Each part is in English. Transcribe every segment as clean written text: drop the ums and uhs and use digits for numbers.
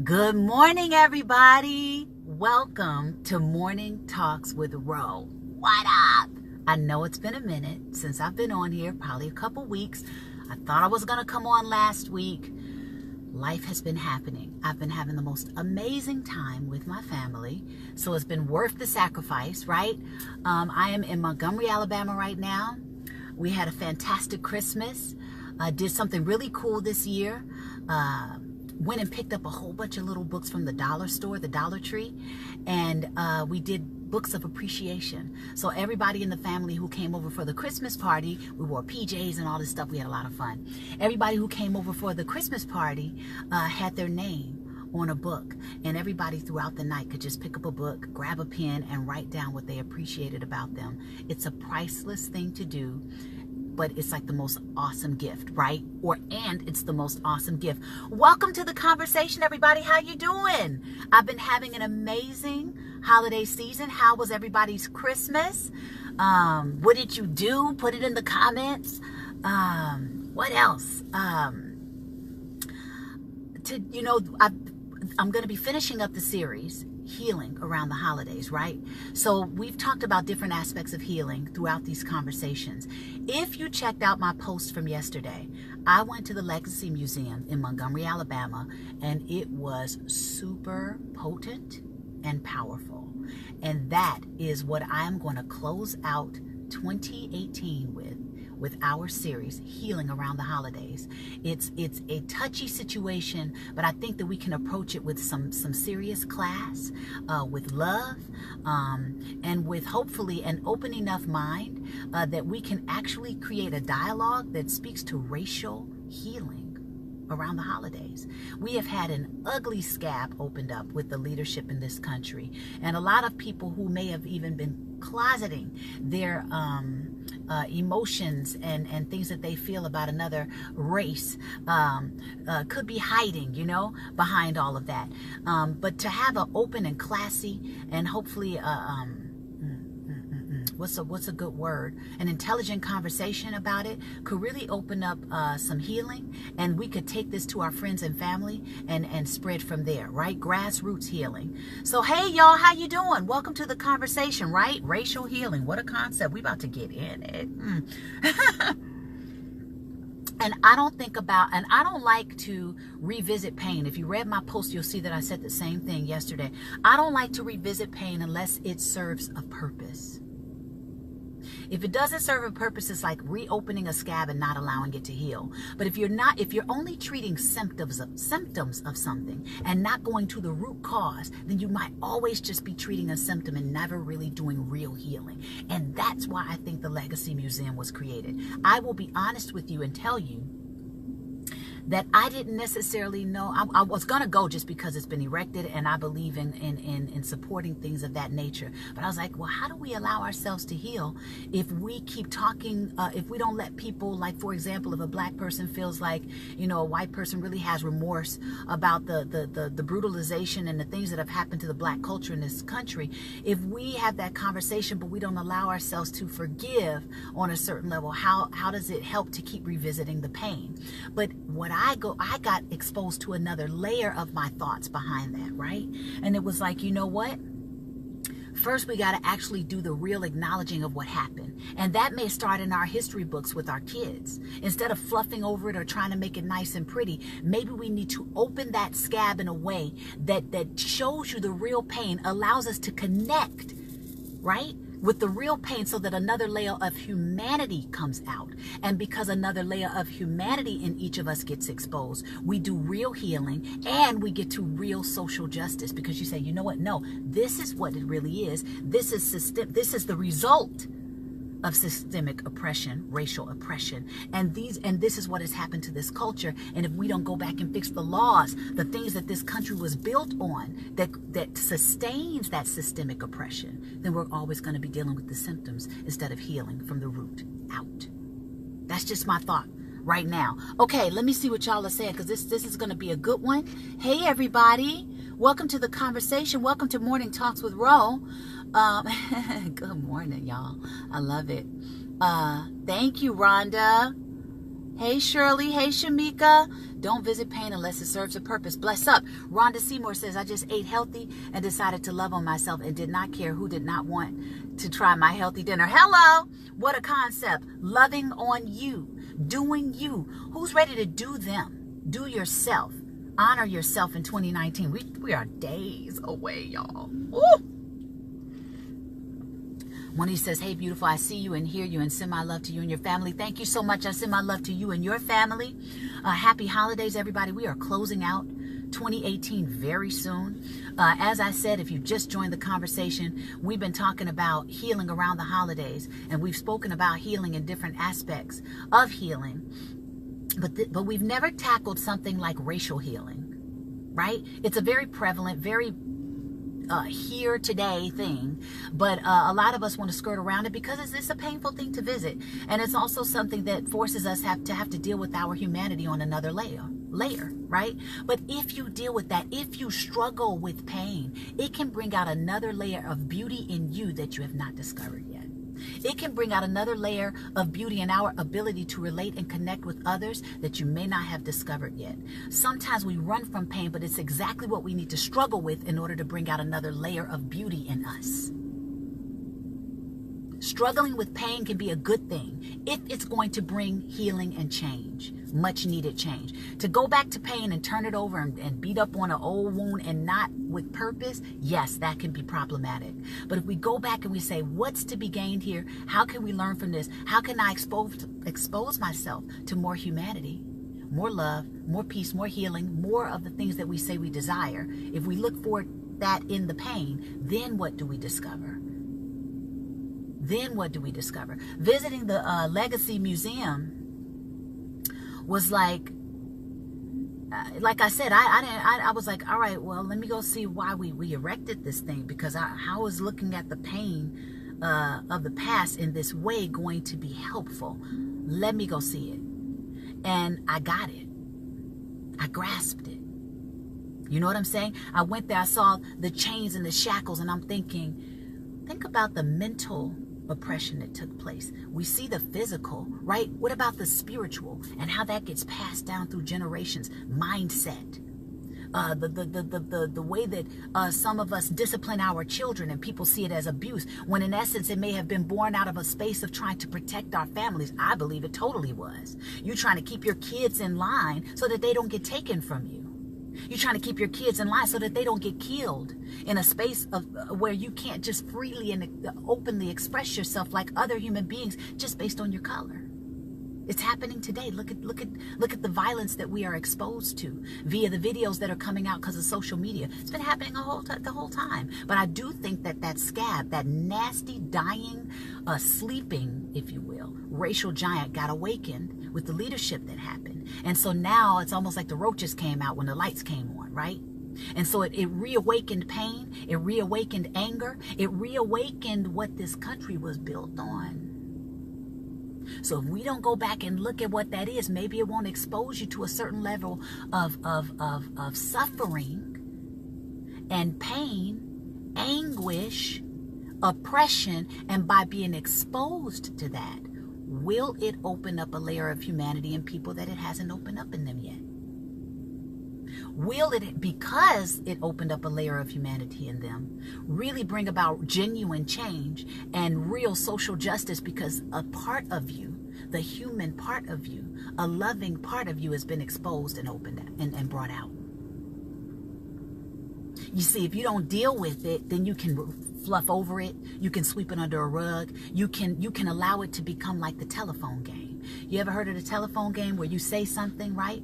Good morning, everybody. Welcome to Morning Talks with Ro. What up? I know it's been a minute since I've been on here, probably a couple weeks. I thought I was going to come on last week. Life has been happening. I've been having the most amazing time with my family, so it's been worth the sacrifice, right? I am in Montgomery, Alabama right now. We had a fantastic Christmas. Did something really cool this year. Went and picked up a whole bunch of little books from the dollar store, the Dollar Tree, and we did books of appreciation. So everybody in the family who came over for the Christmas party, we wore PJs and all this stuff. We had a lot of fun. Everybody who came over for the Christmas party had their name on a book, and everybody throughout the night could just pick up a book, grab a pen, and write down what they appreciated about them. It's a priceless thing to do, but it's like the most awesome gift, right? And it's the most awesome gift. Welcome to the conversation, everybody. How you doing? I've been having an amazing holiday season. How was everybody's Christmas? What did you do? Put it in the comments. What else? I'm going to be finishing up the series, Healing Around the Holidays, right? So we've talked about different aspects of healing throughout these conversations. If you checked out my post from yesterday, I went to the Legacy Museum in Montgomery, Alabama, and it was super potent and powerful. And that is what I'm going to close out 2018 with our series, Healing Around the Holidays. It's a touchy situation, but I think that we can approach it with some serious class, with love, and with hopefully an open enough mind that we can actually create a dialogue that speaks to racial healing around the holidays. We have had an ugly scab opened up with the leadership in this country, and a lot of people who may have even been closeting their emotions and things that they feel about another race could be hiding, behind all of that. But to have an open and classy and hopefully what's a good word? An intelligent conversation about it could really open up some healing, and we could take this to our friends and family and spread from there, right? Grassroots healing. So hey y'all, how you doing? Welcome to the conversation, right? Racial healing. What a concept. We about to get in it. And I don't like to revisit pain. If you read my post, you'll see that I said the same thing yesterday. I don't like to revisit pain unless it serves a purpose. If it doesn't serve a purpose, it's like reopening a scab and not allowing it to heal. But if you're only treating symptoms of something and not going to the root cause, then you might always just be treating a symptom and never really doing real healing. And that's why I think the Legacy Museum was created. I will be honest with you and tell you that I didn't necessarily know. I was going to go just because it's been erected, and I believe in supporting things of that nature. But I was like, well, how do we allow ourselves to heal if we keep talking, if we don't let people, like, for example, if a black person feels like, a white person really has remorse about the brutalization and the things that have happened to the black culture in this country, if we have that conversation but we don't allow ourselves to forgive on a certain level, how does it help to keep revisiting the pain? But what I got exposed to another layer of my thoughts behind that, right? And it was like, you know what? First, we got to actually do the real acknowledging of what happened. And that may start in our history books with our kids. Instead of fluffing over it or trying to make it nice and pretty, maybe we need to open that scab in a way that shows you the real pain, allows us to connect, right, with the real pain, so that another layer of humanity comes out. And because another layer of humanity in each of us gets exposed, we do real healing and we get to real social justice, because you say, you know what? No, this is what it really is. This is the result of systemic oppression, racial oppression. And this is what has happened to this culture. And if we don't go back and fix the laws, the things that this country was built on that sustains that systemic oppression, then we're always going to be dealing with the symptoms instead of healing from the root out. That's just my thought right now. Okay, let me see what y'all are saying, because this is going to be a good one. Hey, everybody. Welcome to the conversation. Welcome to Morning Talks with Ro. Good morning, y'all. I love it. Thank you, Rhonda. Hey, Shirley. Hey, Shamika. Don't visit pain unless it serves a purpose. Bless up. Rhonda Seymour says, I just ate healthy and decided to love on myself and did not care who did not want to try my healthy dinner. Hello. What a concept. Loving on you. Doing you. Who's ready to do them? Do yourself. Honor yourself in 2019. We are days away, y'all. Ooh. When he says, hey, beautiful, I see you and hear you and send my love to you and your family. Thank you so much. I send my love to you and your family. Happy holidays, everybody. We are closing out 2018 very soon. As I said, if you just joined the conversation, we've been talking about healing around the holidays, and we've spoken about healing in different aspects of healing. But we've never tackled something like racial healing, right? It's a very prevalent, very here today thing, but a lot of us want to skirt around it because it's a painful thing to visit, and it's also something that forces us have to deal with our humanity on another layer, right? But if you deal with that, if you struggle with pain, it can bring out another layer of beauty in you that you have not discovered yet. It can bring out another layer of beauty in our ability to relate and connect with others that you may not have discovered yet. Sometimes we run from pain, but it's exactly what we need to struggle with in order to bring out another layer of beauty in us. Struggling with pain can be a good thing if it's going to bring healing and change, much needed change. To go back to pain and turn it over and beat up on an old wound and not with purpose, yes, that can be problematic. But if we go back and we say, what's to be gained here? How can we learn from this? How can I expose myself to more humanity, more love, more peace, more healing, more of the things that we say we desire? If we look for that in the pain, then what do we discover? Then what do we discover? Visiting the Legacy Museum was like I said, I was like, all right, well, let me go see why we erected this thing, because how is looking at the pain of the past in this way going to be helpful? Let me go see it. And I got it. I grasped it. You know what I'm saying? I went there, I saw the chains and the shackles, and I'm thinking, think about the mental oppression that took place. We see the physical, right? What about the spiritual and how that gets passed down through generations? Mindset. The way that some of us discipline our children and people see it as abuse, when in essence it may have been born out of a space of trying to protect our families. I believe it totally was. You're trying to keep your kids in line so that they don't get taken from you. You're trying to keep your kids in line so that they don't get killed in a space of where you can't just freely and openly express yourself like other human beings just based on your color. It's happening today. Look at the violence that we are exposed to via the videos that are coming out because of social media. It's been happening the whole time. But I do think that scab, that nasty, dying, sleeping, if you will, racial giant got awakened with the leadership that happened. And so now it's almost like the roaches came out when the lights came on, right? And so it reawakened pain. It reawakened anger. It reawakened what this country was built on. So if we don't go back and look at what that is, maybe it won't expose you to a certain level of suffering and pain, anguish, oppression, and by being exposed to that, will it open up a layer of humanity in people that it hasn't opened up in them yet? Will it, because it opened up a layer of humanity in them, really bring about genuine change and real social justice, because a part of you, the human part of you, a loving part of you has been exposed and opened and brought out? You see, if you don't deal with it, then you can fluff over it. You can sweep it under a rug. You can allow it to become like the telephone game. You ever heard of the telephone game where you say something, right?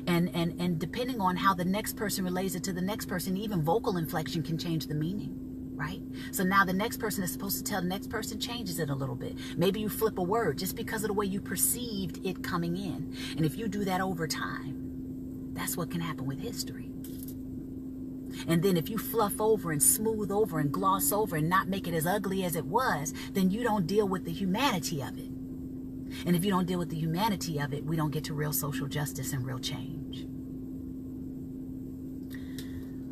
And depending on how the next person relays it to the next person, even vocal inflection can change the meaning, right? So now the next person is supposed to tell the next person changes it a little bit. Maybe you flip a word just because of the way you perceived it coming in. And if you do that over time, that's what can happen with history. And then if you fluff over and smooth over and gloss over and not make it as ugly as it was, then you don't deal with the humanity of it. And if you don't deal with the humanity of it, we don't get to real social justice and real change.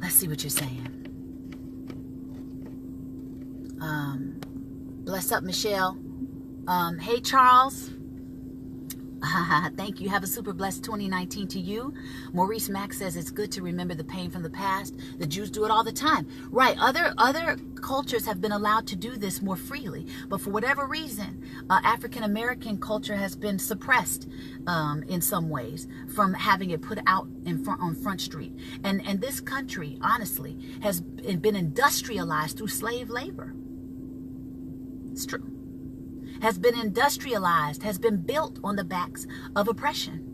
Let's see what you're saying. Bless up, Michelle. Hey, Charles. Thank you. Have a super blessed 2019 to you. Maurice Mack says it's good to remember the pain from the past. The Jews do it all the time. Right. Other cultures have been allowed to do this more freely. But for whatever reason, African American culture has been suppressed in some ways from having it put out on Front Street. And this country, honestly, has been industrialized through slave labor. It's true. Has been industrialized, has been built on the backs of oppression.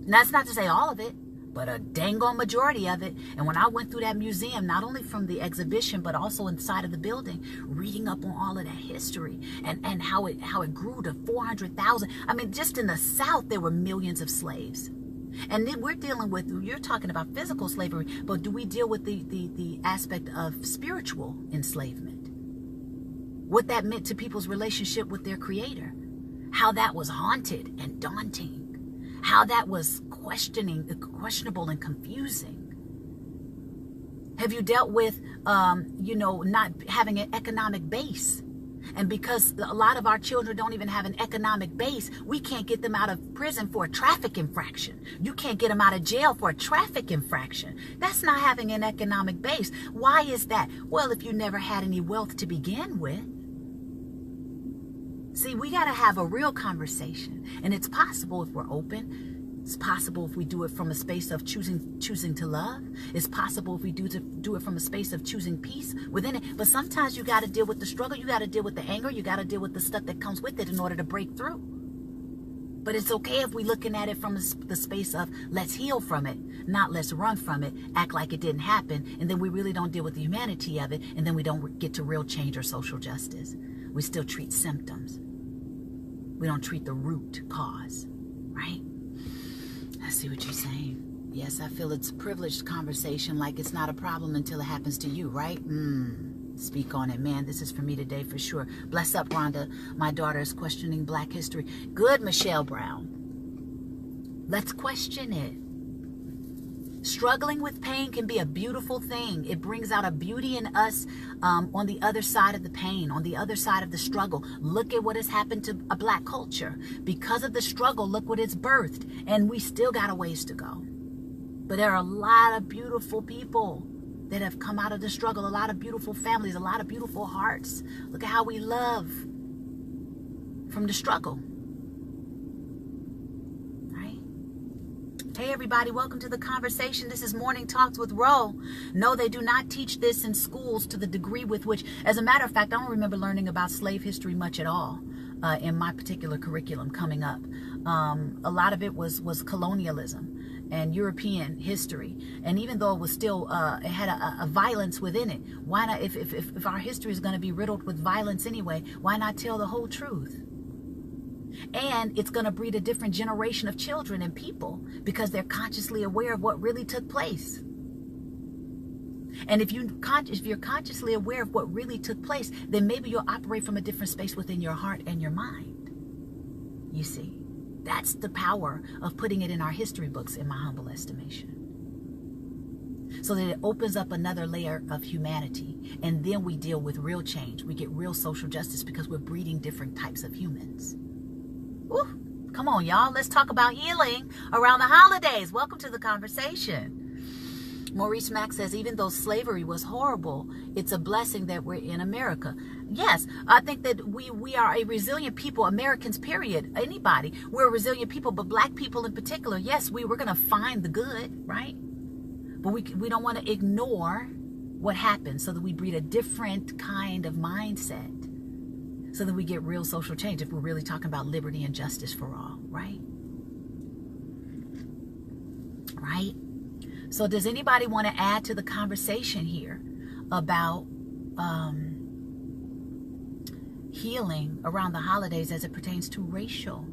And that's not to say all of it, but a dang on majority of it. And when I went through that museum, not only from the exhibition, but also inside of the building, reading up on all of that history and how it grew to 400,000. I mean, just in the South, there were millions of slaves. And then we're dealing with, you're talking about physical slavery, but do we deal with the aspect of spiritual enslavement? What that meant to people's relationship with their creator, how that was haunted and daunting, how that was questionable and confusing. Have you dealt with, not having an economic base? And because a lot of our children don't even have an economic base, we can't get them out of prison for a traffic infraction. You can't get them out of jail for a traffic infraction. That's not having an economic base. Why is that? Well, if you never had any wealth to begin with. See, we got to have a real conversation. And it's possible if we're open. It's possible if we do it from a space of choosing to love. It's possible if we do it from a space of choosing peace within it. But sometimes you got to deal with the struggle. You got to deal with the anger. You got to deal with the stuff that comes with it in order to break through. But it's okay if we're looking at it from the space of let's heal from it, not let's run from it, act like it didn't happen, and then we really don't deal with the humanity of it, and then we don't get to real change or social justice. We still treat symptoms. We don't treat the root cause, right? I see what you're saying. Yes, I feel it's a privileged conversation, like it's not a problem until it happens to you, right? Speak on it, man. This is for me today for sure. Bless up, Rhonda. My daughter is questioning Black history. Good, Michelle Brown. Let's question it. Struggling with pain can be a beautiful thing. It brings out a beauty in us on the other side of the pain, on the other side of the struggle. Look at what has happened to a Black culture. Because of the struggle, look what it's birthed. And we still got a ways to go. But there are a lot of beautiful people that have come out of the struggle, a lot of beautiful families, a lot of beautiful hearts. Look at how we love from the struggle. Hey everybody, welcome to the conversation. This is Morning Talks with Ro. No, they do not teach this in schools to the degree with which, as a matter of fact, I don't remember learning about slave history much at all in my particular curriculum coming up. A lot of it was colonialism and European history. And even though it was still, it had a violence within it, why not, if our history is going to be riddled with violence anyway, why not tell the whole truth? And it's going to breed a different generation of children and people because they're consciously aware of what really took place. And if you're consciously aware of what really took place, then maybe you'll operate from a different space within your heart and your mind. You see, that's the power of putting it in our history books, in my humble estimation. So that it opens up another layer of humanity. And then we deal with real change. We get real social justice because we're breeding different types of humans. Woo. Come on, y'all. Let's talk about healing around the holidays. Welcome to the conversation. Maurice Mack says, even though slavery was horrible, it's a blessing that we're in America. Yes, I think that we are a resilient people, Americans, period. Anybody. We're a resilient people, but Black people in particular, yes, we're going to find the good, right? But we don't want to ignore what happened so that we breed a different kind of mindset. So that we get real social change if we're really talking about liberty and justice for all, right? Right? So does anybody want to add to the conversation here about healing around the holidays as it pertains to racial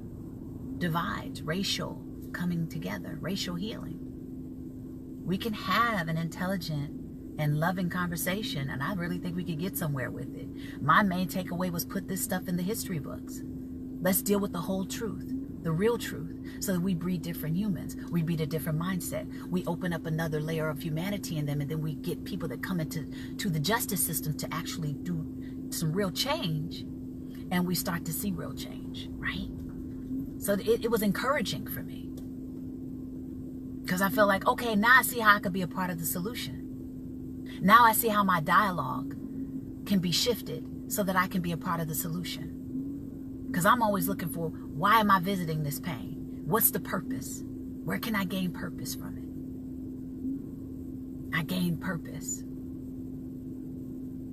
divides, racial coming together, racial healing? We can have an intelligent and loving conversation, and I really think we could get somewhere with it. My main takeaway was put this stuff in the history books. Let's deal with the whole truth, the real truth, so that we breed different humans. We breed a different mindset. We open up another layer of humanity in them, and then we get people that come into the justice system to actually do some real change, and we start to see real change, right? So it was encouraging for me. Because I feel like, okay, now I see how I could be a part of the solution. Now I see how my dialogue can be shifted so that I can be a part of the solution. Because I'm always looking for, why am I visiting this pain? What's the purpose? Where can I gain purpose from it? I gain purpose,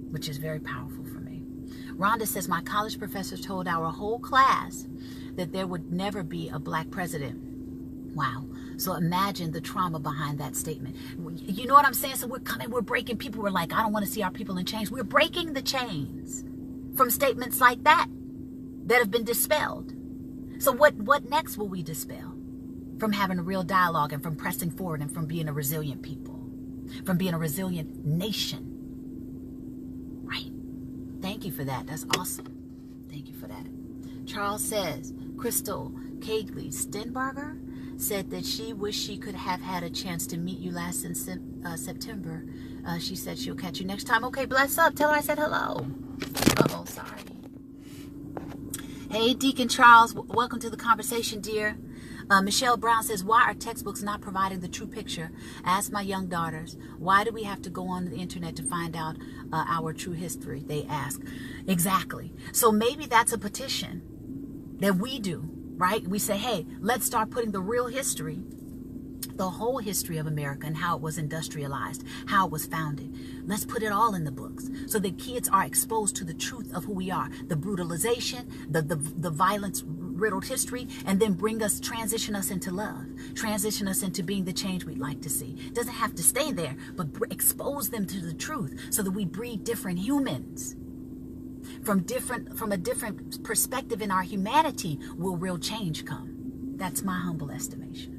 which is very powerful for me. Rhonda says, my college professor told our whole class that there would never be a black president. Wow. So imagine the trauma behind that statement. You know what I'm saying? So we're breaking people. We're like, I don't want to see our people in chains. We're breaking the chains from statements like that have been dispelled. So what next will we dispel? From having a real dialogue and from pressing forward and from being a resilient people, from being a resilient nation. Right. Thank you for that. That's awesome. Thank you for that. Charles says, Crystal Cagley Stenberger said that she wished she could have had a chance to meet you last in September. She said she'll catch you next time. Okay, bless up. Tell her I said hello. Uh-oh, sorry. Hey, Deacon Charles. Welcome to the conversation, dear. Michelle Brown says, why are textbooks not providing the true picture? Ask my young daughters. Why do we have to go on the internet to find out our true history? They ask. Exactly. So maybe that's a petition that we do. Right? We say, hey, let's start putting the real history, the whole history of America and how it was industrialized, how it was founded. Let's put it all in the books so that kids are exposed to the truth of who we are, the brutalization, the violence-riddled history, and then transition us into love, transition us into being the change we'd like to see. It doesn't have to stay there, but expose them to the truth so that we breed different humans. From a different perspective in our humanity will real change come. That's my humble estimation.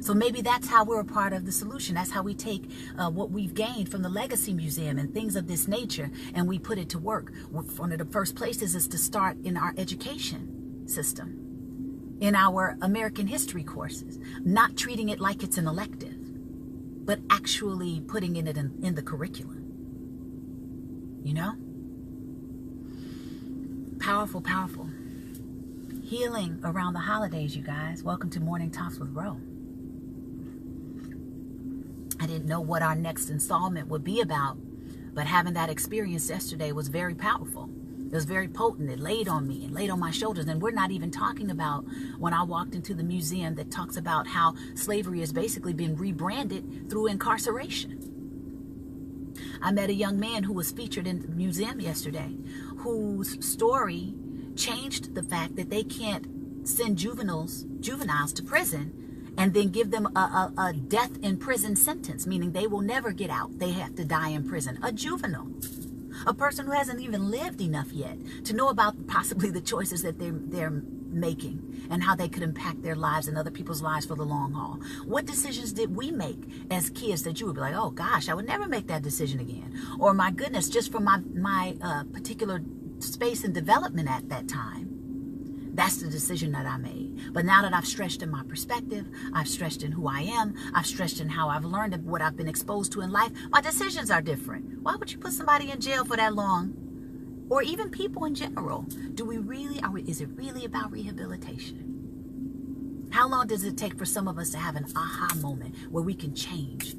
So maybe that's how we're a part of the solution. That's how we take what we've gained from the Legacy Museum and things of this nature and we put it to work. One of the first places is to start in our education system, in our American history courses, not treating it like it's an elective, but actually putting it in the curriculum. You know? Powerful, powerful. Healing around the holidays, you guys. Welcome to Morning Talks with Ro. I didn't know what our next installment would be about, but having that experience yesterday was very powerful. It was very potent. It laid on me and laid on my shoulders. And we're not even talking about when I walked into the museum that talks about how slavery is basically being rebranded through incarceration. I met a young man who was featured in the museum yesterday, whose story changed the fact that they can't send juveniles to prison and then give them a death in prison sentence, meaning they will never get out. They have to die in prison. A juvenile, a person who hasn't even lived enough yet to know about possibly the choices that they're making and how they could impact their lives and other people's lives for the long haul. What decisions did we make as kids that you would be like, oh gosh, I would never make that decision again? Or my goodness, just from my particular space and development at that time, that's the decision that I made. But now that I've stretched in my perspective, I've stretched in who I am, I've stretched in how I've learned and what I've been exposed to in life, my decisions are different. Why would you put somebody in jail for that long? Or even people in general. Is it really about rehabilitation? How long does it take for some of us to have an aha moment where we can change?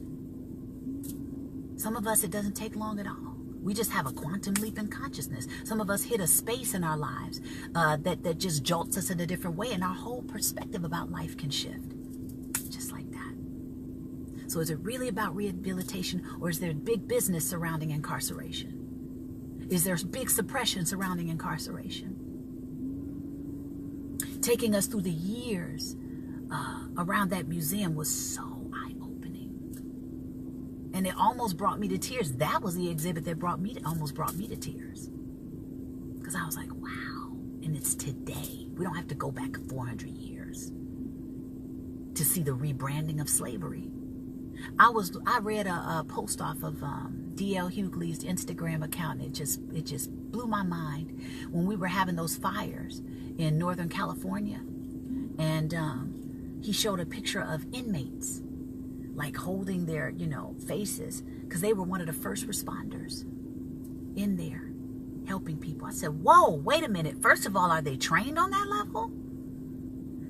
Some of us, it doesn't take long at all. We just have a quantum leap in consciousness. Some of us hit a space in our lives that just jolts us in a different way, and our whole perspective about life can shift. Just like that. So is it really about rehabilitation, or is there big business surrounding incarceration? Is there big suppression surrounding incarceration? Taking us through the years around that museum was so eye-opening. And it almost brought me to tears. That was the exhibit that almost brought me to tears. Because I was like, wow. And it's today. We don't have to go back 400 years to see the rebranding of slavery. I read a post off of D.L. Hughley's Instagram account. It just blew my mind when we were having those fires in Northern California, and he showed a picture of inmates like holding their faces because they were one of the first responders in there, helping people. I said, whoa, wait a minute. First of all, are they trained on that level?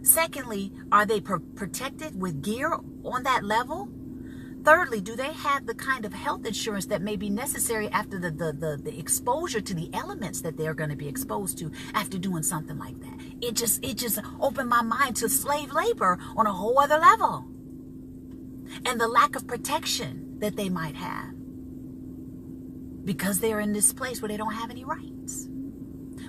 Secondly, are they protected with gear on that level? Thirdly, do they have the kind of health insurance that may be necessary after the exposure to the elements that they're going to be exposed to after doing something like that? It just opened my mind to slave labor on a whole other level. And the lack of protection that they might have because they're in this place where they don't have any rights.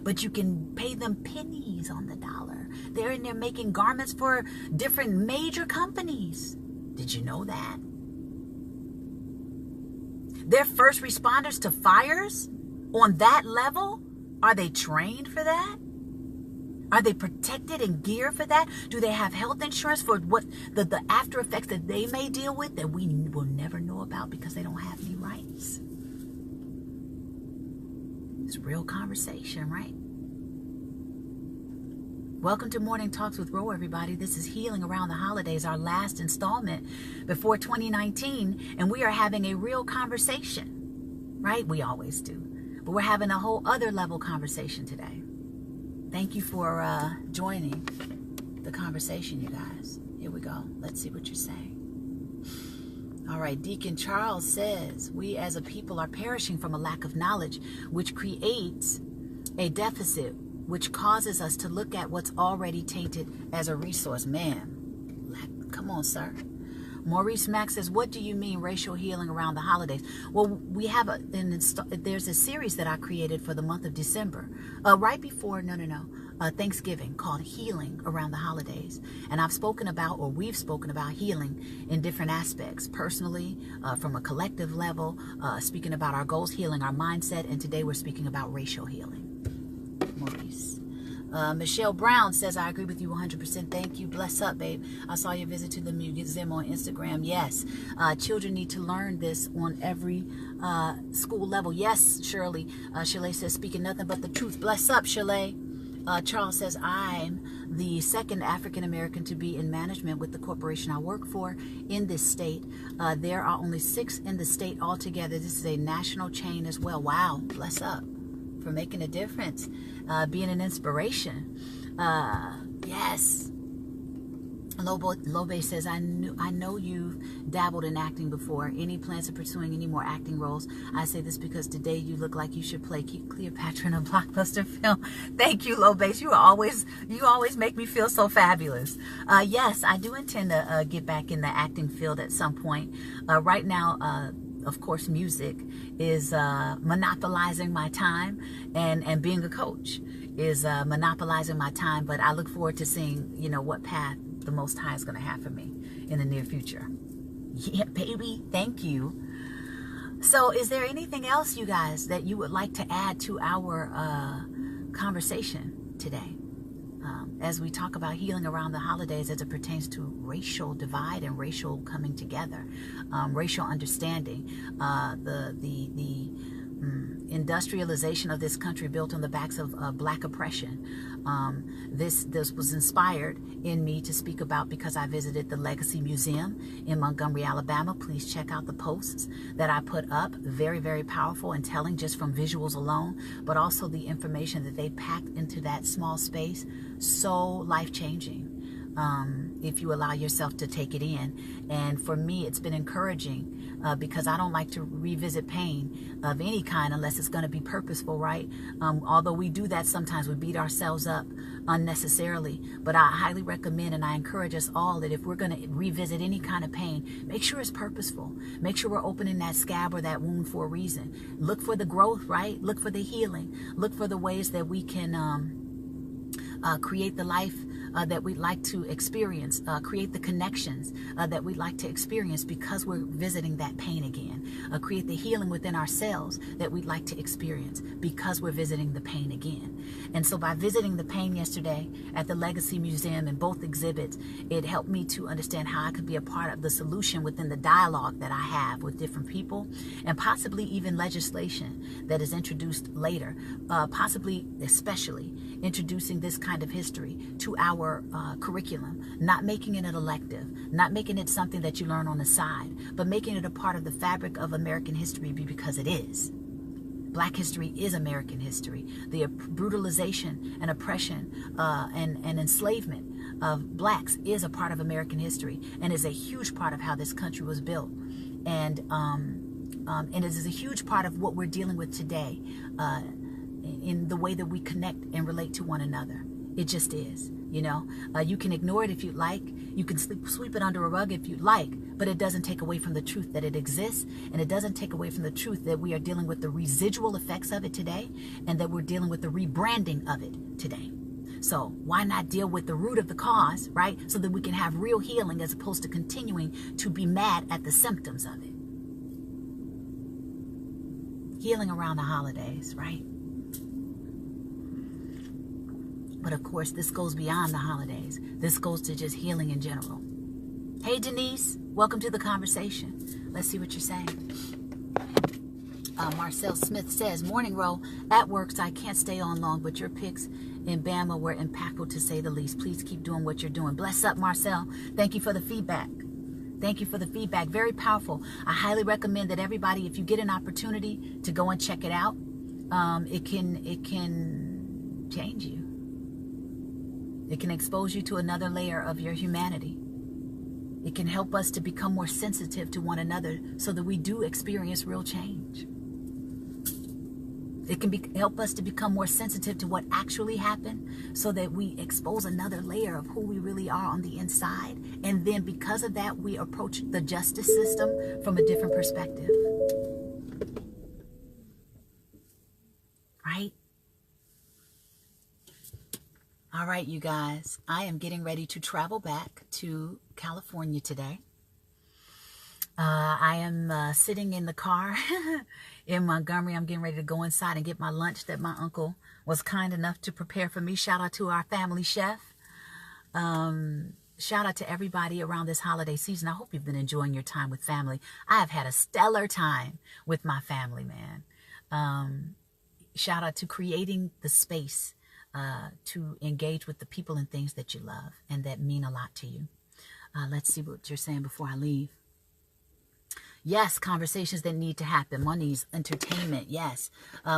But you can pay them pennies on the dollar. They're in there making garments for different major companies. Did you know that? They're first responders to fires on that level. Are they trained for that? Are they protected and geared for that? Do they have health insurance for what the after effects that they may deal with that we will never know about because they don't have any rights? It's real conversation, right? Welcome to Morning Talks with Rhona, everybody. This is Healing Around the Holidays, our last installment before 2019, and we are having a real conversation, right? We always do, but we're having a whole other level conversation today. Thank you for joining the conversation, you guys. Here we go. Let's see what you're saying. All right, Deacon Charles says, we as a people are perishing from a lack of knowledge, which creates a deficit, which causes us to look at what's already tainted as a resource. Man, come on, sir. Maurice Mack says, what do you mean racial healing around the holidays? Well, we have there's a series that I created for the month of December, right before, Thanksgiving, called Healing Around the Holidays. And I've spoken about, or we've spoken about, healing in different aspects, personally, from a collective level, speaking about our goals, healing our mindset, and today we're speaking about racial healing. Maurice. Michelle Brown says, I agree with you 100%. Thank you. Bless up, babe. I saw your visit to the museum on Instagram. Yes, children need to learn this on every school level. Yes, Shirley. Shirley says, speaking nothing but the truth. Bless up, Shirley. Charles says, I'm the second African-American to be in management with the corporation I work for in this state. There are only 6 in the state altogether. This is a national chain as well. Wow. Bless up for making a difference, being an inspiration. Yes. Lobe says, I know you've dabbled in acting before. Any plans of pursuing any more acting roles? I say this because today you look like you should play Cleopatra in a blockbuster film. Thank you, Lobe. You always make me feel so fabulous. Yes, I do intend to get back in the acting field at some point. Right now, of course, music is monopolizing my time, and being a coach is monopolizing my time. But I look forward to seeing, what path the Most High is going to have for me in the near future. Yeah, baby. Thank you. So is there anything else, you guys, that you would like to add to our conversation today? As we talk about healing around the holidays as it pertains to racial divide and racial coming together, racial understanding, the industrialization of this country built on the backs of black oppression. This was inspired in me to speak about because I visited the Legacy Museum in Montgomery, Alabama. Please check out the posts that I put up. Very, very powerful and telling just from visuals alone, but also the information that they packed into that small space. So life-changing. If you allow yourself to take it in. And for me, it's been encouraging because I don't like to revisit pain of any kind unless it's going to be purposeful, right? Although we do that sometimes, we beat ourselves up unnecessarily. But I highly recommend and I encourage us all that if we're going to revisit any kind of pain, make sure it's purposeful. Make sure we're opening that scab or that wound for a reason. Look for the growth, right? Look for the healing. Look for the ways that we can create the life that we'd like to experience, create the connections that we'd like to experience because we're visiting that pain again, create the healing within ourselves that we'd like to experience because we're visiting the pain again. And so by visiting the pain yesterday at the Legacy Museum in both exhibits, it helped me to understand how I could be a part of the solution within the dialogue that I have with different people, and possibly even legislation that is introduced later, possibly especially introducing this kind of history to our curriculum, not making it an elective, not making it something that you learn on the side, but making it a part of the fabric of American history because it is. Black history is American history. The brutalization and oppression and enslavement of blacks is a part of American history and is a huge part of how this country was built. And it is a huge part of what we're dealing with today in the way that we connect and relate to one another. It just is, you know. You can ignore it if you'd like. You can sweep it under a rug if you'd like, but it doesn't take away from the truth that it exists, and it doesn't take away from the truth that we are dealing with the residual effects of it today, and that we're dealing with the rebranding of it today. So why not deal with the root of the cause, right? So that we can have real healing as opposed to continuing to be mad at the symptoms of it. Healing around the holidays, right? But of course, this goes beyond the holidays. This goes to just healing in general. Hey, Denise, welcome to the conversation. Let's see what you're saying. Marcel Smith says, morning row at work, so I can't stay on long, but your picks in Bama were impactful to say the least. Please keep doing what you're doing. Bless up, Marcel. Thank you for the feedback. Thank you for the feedback. Very powerful. I highly recommend that everybody, if you get an opportunity to go and check it out, it can change you. It can expose you to another layer of your humanity. It can help us to become more sensitive to one another so that we do experience real change. It can help us to become more sensitive to what actually happened so that we expose another layer of who we really are on the inside. And then because of that, we approach the justice system from a different perspective. Right? All right, you guys, I am getting ready to travel back to California today. I am sitting in the car in Montgomery. I'm getting ready to go inside and get my lunch that my uncle was kind enough to prepare for me. Shout out to our family chef. Shout out to everybody around this holiday season. I hope you've been enjoying your time with family. I have had a stellar time with my family, man. Shout out to creating the space to engage with the people and things that you love and that mean a lot to you. Let's see what you're saying before I leave. Yes, conversations that need to happen. Money's entertainment. Yes.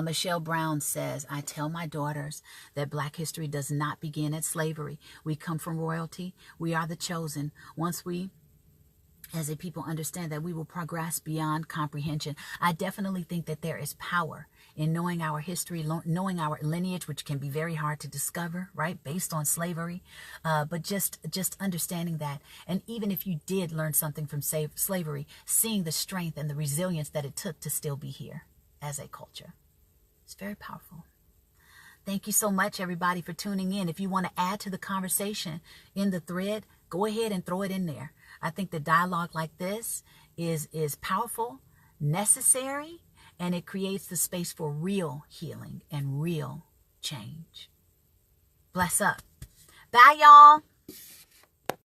Michelle Brown says, I tell my daughters that Black history does not begin at slavery. We come from royalty. We are the chosen. Once we, as a people, understand that, we will progress beyond comprehension. I definitely think that there is power in knowing our history, knowing our lineage, which can be very hard to discover, right, based on slavery. But just understanding that, and even if you did learn something from slavery, seeing the strength and the resilience that it took to still be here as a culture. It's very powerful. Thank you so much, everybody, for tuning in. If you want to add to the conversation in the thread, go ahead and throw it in there. I think the dialogue like this is powerful, necessary, and it creates the space for real healing and real change. Bless up. Bye, y'all.